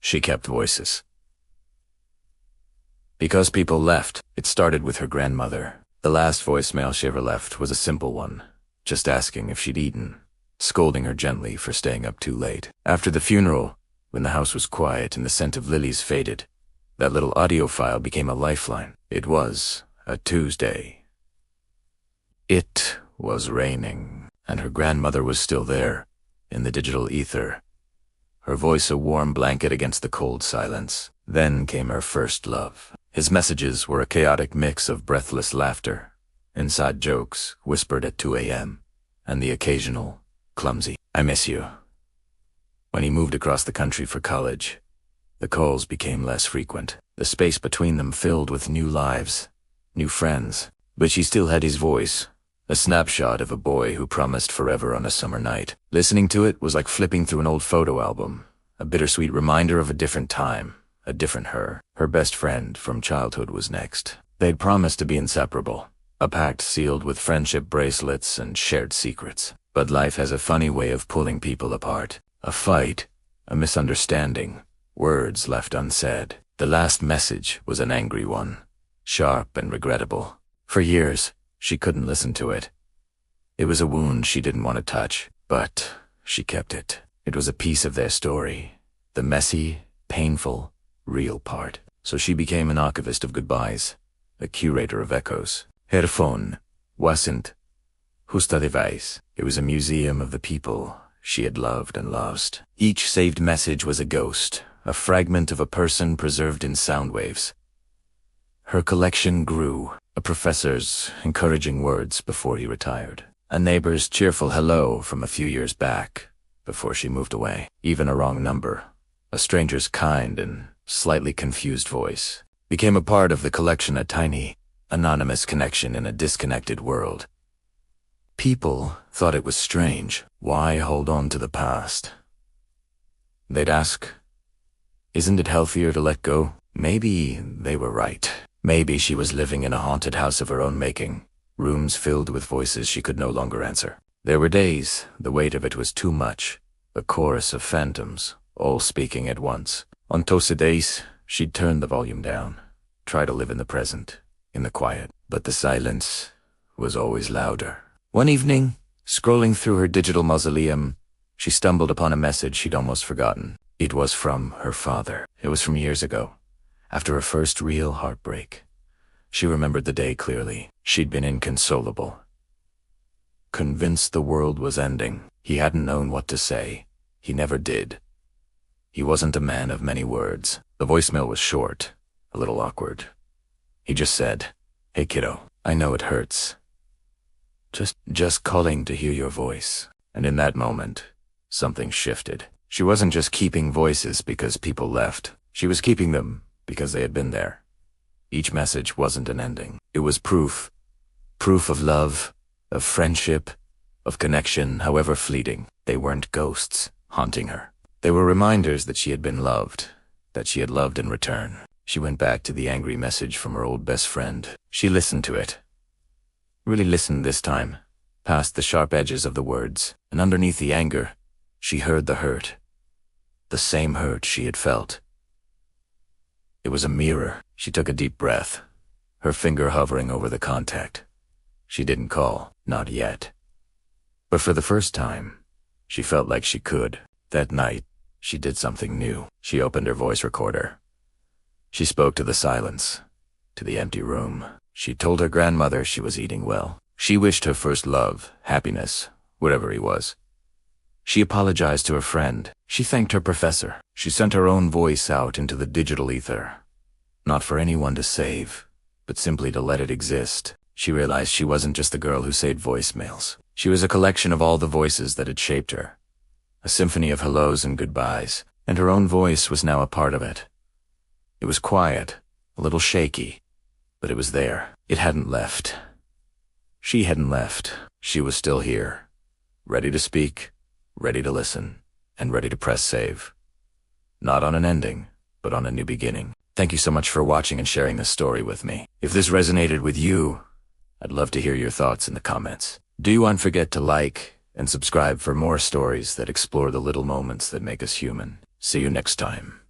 she kept voices. Because people left, it started with her grandmother. The last voicemail she ever left was a simple one, just asking if she'd eaten, scolding her gently for staying up too late. After the funeral, when the house was quiet and the scent of lilies faded, that little audio file became a lifeline. It was a Tuesday. It was raining, and her grandmother was still there, in the digital ether, her voice a warm blanket against the cold silence. Then came her first love. His messages were a chaotic mix of breathless laughter, inside jokes whispered at 2 a.m., and the occasional, clumsy, "I miss you." When he moved across the country for college, the calls became less frequent, the space between them filled with new lives, new friends. But she still had his voice, a snapshot of a boy who promised forever on a summer night. Listening to it was like flipping through an old photo album, a bittersweet reminder of a different time, a different her. Her best friend from childhood was next. They'd promised to be inseparable, a pact sealed with friendship bracelets and shared secrets. But life has a funny way of pulling people apart. A fight, a misunderstanding, words left unsaid. The last message was an angry one, sharp and regrettable. For years, she couldn't listen to it. It was a wound she didn't want to touch, but she kept it. It was a piece of their story, the messy, painful, real part. So she became an archivist of goodbyes, a curator of echoes. Her phone wasn't justa device. It was a museum of the people she had loved and lost. Each saved message was a ghost, a fragment of a person preserved in sound waves. Her collection grew, a professor's encouraging words before he retired, a neighbor's cheerful hello from a few years back before she moved away, even a wrong number, a stranger's kind and slightly confused voice, became a part of the collection, a tiny, anonymous connection in a disconnected world. People thought it was strange. Why hold on to the past? They'd ask, isn't it healthier to let go? Maybe they were right. Maybe she was living in a haunted house of her own making, rooms filled with voices she could no longer answer. There were days the weight of it was too much, a chorus of phantoms, all speaking at once. On those days, she'd turn the volume down, try to live in the present, in the quiet, but the silence was always louder. One evening, scrolling through her digital mausoleum, she stumbled upon a message she'd almost forgotten. It was from her father. It was from years ago, after her first real heartbreak. She remembered the day clearly. She'd been inconsolable, convinced the world was ending. He hadn't known what to say. He never did. He wasn't a man of many words. The voicemail was short, a little awkward. He just said, "Hey kiddo, I know it hurts. Just calling to hear your voice." And in that moment, something shifted. She wasn't just keeping voices because people left. She was keeping them because they had been there. Each message wasn't an ending. It was proof. Proof of love, of friendship, of connection, however fleeting. They weren't ghosts haunting her. They were reminders that she had been loved, that she had loved in return. She went back to the angry message from her old best friend. She listened to it. Really listened this time, past the sharp edges of the words, and underneath the anger, she heard the hurt. The same hurt she had felt. It was a mirror. She took a deep breath, her finger hovering over the contact. She didn't call, not yet. But for the first time, she felt like she could. That night, she did something new. She opened her voice recorder. She spoke to the silence, to the empty room. She told her grandmother she was eating well. She wished her first love, happiness, wherever he was. She apologized to her friend. She thanked her professor. She sent her own voice out into the digital ether. Not for anyone to save, but simply to let it exist. She realized she wasn't just the girl who saved voicemails. She was a collection of all the voices that had shaped her. A symphony of hellos and goodbyes, and her own voice was now a part of it. It was quiet, a little shaky, but it was there. It hadn't left. She hadn't left. She was still here, ready to speak, ready to listen, and ready to press save. Not on an ending, but on a new beginning. Thank you so much for watching and sharing this story with me. If this resonated with you, I'd love to hear your thoughts in the comments. Don't forget to like and subscribe for more stories that explore the little moments that make us human. See you next time.